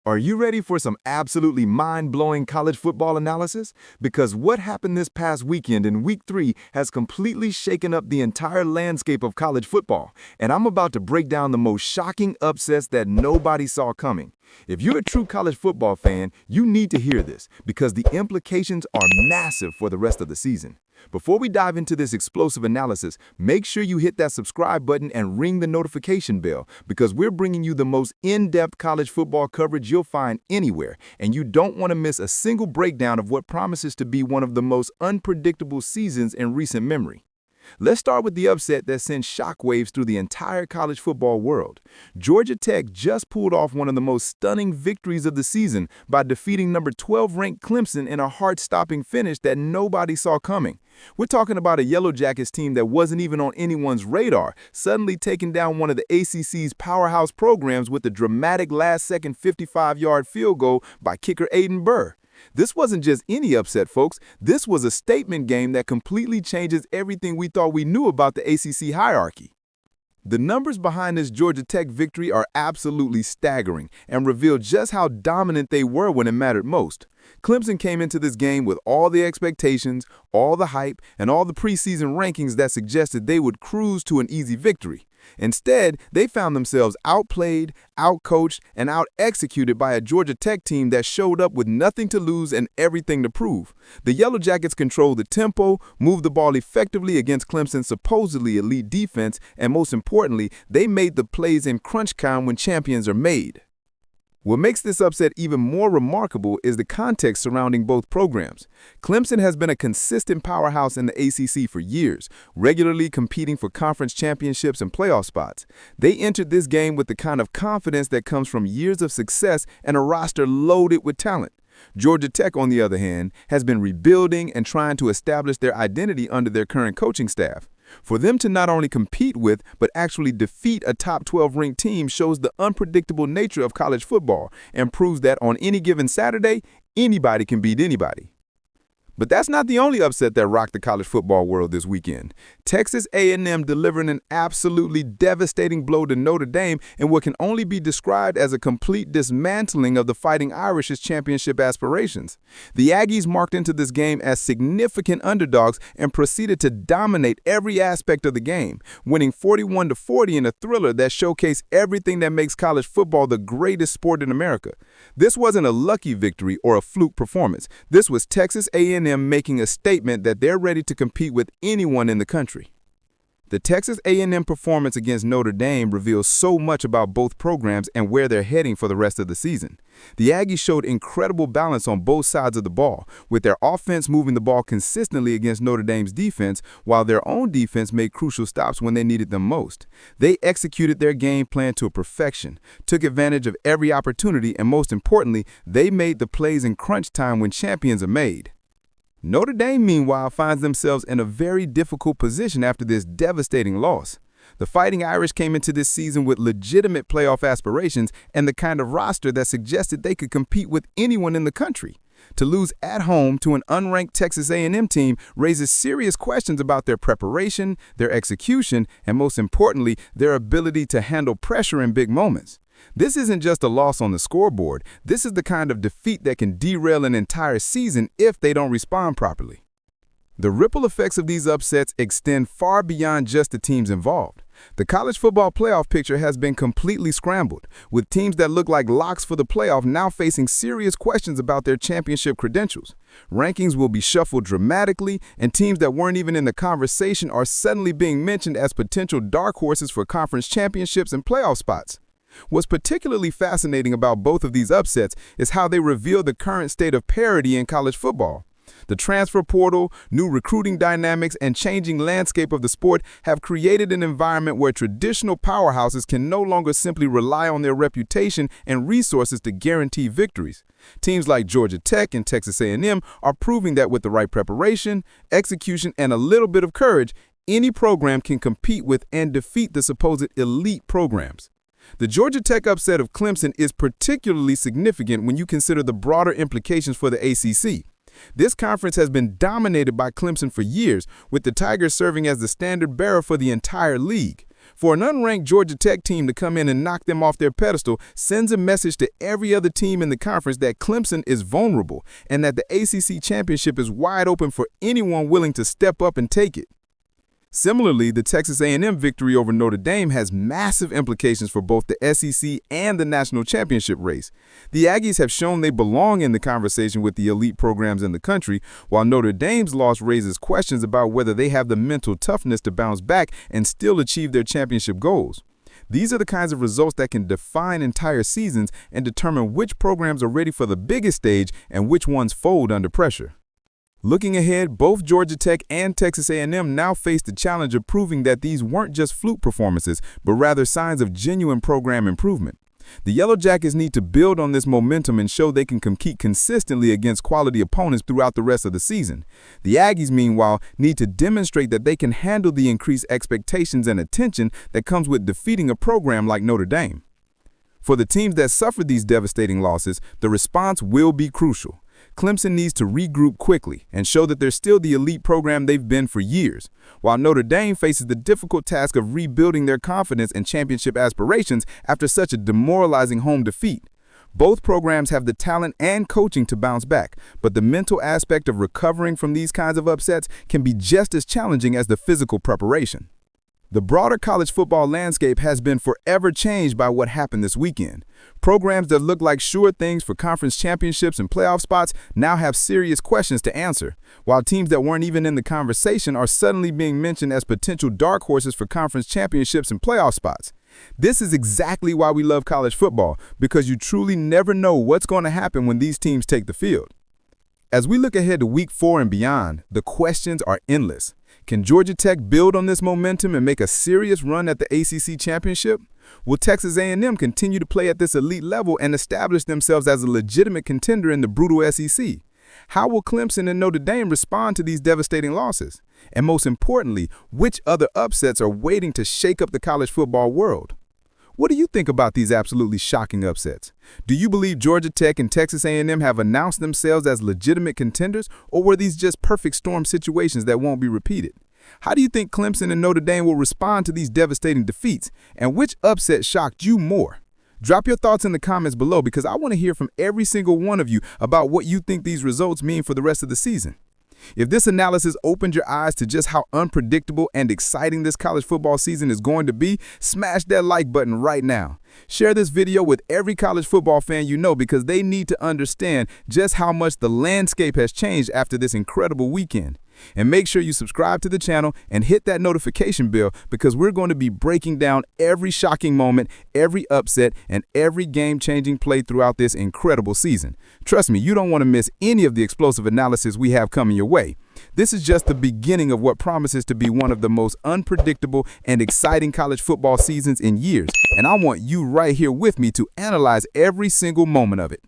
Are you ready for some absolutely mind-blowing college football analysis? Because what happened this past weekend in Week 3 has completely shaken up the entire landscape of college football, and I'm about to break down the most shocking upsets that nobody saw coming. If you're a true college football fan, you need to hear this, because the implications are massive for the rest of the season. Before we dive into this explosive analysis, make sure you hit that subscribe button and ring the notification bell, because we're bringing you the most in-depth college football coverage you'll find anywhere, and you don't want to miss a single breakdown of what promises to be one of the most unpredictable seasons in recent memory. Let's start with the upset that sent shockwaves through the entire college football world. Georgia Tech just pulled off one of the most stunning victories of the season by defeating number 12 ranked Clemson in a heart-stopping finish that nobody saw coming. We're talking about a Yellow Jackets team that wasn't even on anyone's radar, suddenly taking down one of the ACC's powerhouse programs with a dramatic last-second 55-yard field goal by kicker Aiden Burr. This wasn't just any upset, folks. This was a statement game that completely changes everything we thought we knew about the ACC hierarchy. The numbers behind this Georgia Tech victory are absolutely staggering and reveal just how dominant they were when it mattered most. Clemson came into this game with all the expectations, all the hype, and all the preseason rankings that suggested they would cruise to an easy victory. Instead, they found themselves outplayed, outcoached, and out-executed by a Georgia Tech team that showed up with nothing to lose and everything to prove. The Yellow Jackets controlled the tempo, moved the ball effectively against Clemson's supposedly elite defense, and most importantly, they made the plays in crunch time when champions are made. What makes this upset even more remarkable is the context surrounding both programs. Clemson has been a consistent powerhouse in the ACC for years, regularly competing for conference championships and playoff spots. They entered this game with the kind of confidence that comes from years of success and a roster loaded with talent. Georgia Tech, on the other hand, has been rebuilding and trying to establish their identity under their current coaching staff. For them to not only compete with, but actually defeat a top 12 ranked team shows the unpredictable nature of college football and proves that on any given Saturday, anybody can beat anybody. But that's not the only upset that rocked the college football world this weekend. Texas A&M delivering an absolutely devastating blow to Notre Dame in what can only be described as a complete dismantling of the Fighting Irish's championship aspirations. The Aggies marked into this game as significant underdogs and proceeded to dominate every aspect of the game, winning 41-40 in a thriller that showcased everything that makes college football the greatest sport in America. This wasn't a lucky victory or a fluke performance. This was Texas A&M making a statement that they're ready to compete with anyone in the country. The Texas A&M performance against Notre Dame reveals so much about both programs and where they're heading for the rest of the season. The Aggies showed incredible balance on both sides of the ball, with their offense moving the ball consistently against Notre Dame's defense, while their own defense made crucial stops when they needed them most. They executed their game plan to a perfection, took advantage of every opportunity, and most importantly, they made the plays in crunch time when champions are made. Notre Dame, meanwhile, finds themselves in a very difficult position after this devastating loss. The Fighting Irish came into this season with legitimate playoff aspirations and the kind of roster that suggested they could compete with anyone in the country. To lose at home to an unranked Texas A&M team raises serious questions about their preparation, their execution, and most importantly, their ability to handle pressure in big moments. This isn't just a loss on the scoreboard. This is the kind of defeat that can derail an entire season if they don't respond properly. The ripple effects of these upsets extend far beyond just the teams involved. The college football playoff picture has been completely scrambled, with teams that look like locks for the playoff now facing serious questions about their championship credentials. Rankings will be shuffled dramatically, and teams that weren't even in the conversation are suddenly being mentioned as potential dark horses for conference championships and playoff spots. What's particularly fascinating about both of these upsets is how they reveal the current state of parity in college football. The transfer portal, new recruiting dynamics, and changing landscape of the sport have created an environment where traditional powerhouses can no longer simply rely on their reputation and resources to guarantee victories. Teams like Georgia Tech and Texas A&M are proving that with the right preparation, execution, and a little bit of courage, any program can compete with and defeat the supposed elite programs. The Georgia Tech upset of Clemson is particularly significant when you consider the broader implications for the ACC. This conference has been dominated by Clemson for years, with the Tigers serving as the standard bearer for the entire league. For an unranked Georgia Tech team to come in and knock them off their pedestal sends a message to every other team in the conference that Clemson is vulnerable and that the ACC championship is wide open for anyone willing to step up and take it. Similarly, the Texas A&M victory over Notre Dame has massive implications for both the SEC and the national championship race. The Aggies have shown they belong in the conversation with the elite programs in the country, while Notre Dame's loss raises questions about whether they have the mental toughness to bounce back and still achieve their championship goals. These are the kinds of results that can define entire seasons and determine which programs are ready for the biggest stage and which ones fold under pressure. Looking ahead, both Georgia Tech and Texas A&M now face the challenge of proving that these weren't just fluke performances, but rather signs of genuine program improvement. The Yellow Jackets need to build on this momentum and show they can compete consistently against quality opponents throughout the rest of the season. The Aggies, meanwhile, need to demonstrate that they can handle the increased expectations and attention that comes with defeating a program like Notre Dame. For the teams that suffered these devastating losses, the response will be crucial. Clemson needs to regroup quickly and show that they're still the elite program they've been for years, while Notre Dame faces the difficult task of rebuilding their confidence and championship aspirations after such a demoralizing home defeat. Both programs have the talent and coaching to bounce back, but the mental aspect of recovering from these kinds of upsets can be just as challenging as the physical preparation. The broader college football landscape has been forever changed by what happened this weekend. Programs that look like sure things for conference championships and playoff spots now have serious questions to answer, while teams that weren't even in the conversation are suddenly being mentioned as potential dark horses for conference championships and playoff spots. This is exactly why we love college football, because you truly never know what's going to happen when these teams take the field. As we look ahead to Week 4 and beyond, the questions are endless. Can Georgia Tech build on this momentum and make a serious run at the ACC championship? Will Texas A&M continue to play at this elite level and establish themselves as a legitimate contender in the brutal SEC? How will Clemson and Notre Dame respond to these devastating losses? And most importantly, which other upsets are waiting to shake up the college football world? What do you think about these absolutely shocking upsets? Do you believe Georgia Tech and Texas A&M have announced themselves as legitimate contenders, or were these just perfect storm situations that won't be repeated? How do you think Clemson and Notre Dame will respond to these devastating defeats, and which upset shocked you more? Drop your thoughts in the comments below, because I want to hear from every single one of you about what you think these results mean for the rest of the season. If this analysis opened your eyes to just how unpredictable and exciting this college football season is going to be, smash that like button right now. Share this video with every college football fan you know, because they need to understand just how much the landscape has changed after this incredible weekend. And make sure you subscribe to the channel and hit that notification bell, because we're going to be breaking down every shocking moment, every upset, and every game-changing play throughout this incredible season. Trust me, you don't want to miss any of the explosive analysis we have coming your way. This is just the beginning of what promises to be one of the most unpredictable and exciting college football seasons in years, and I want you right here with me to analyze every single moment of it.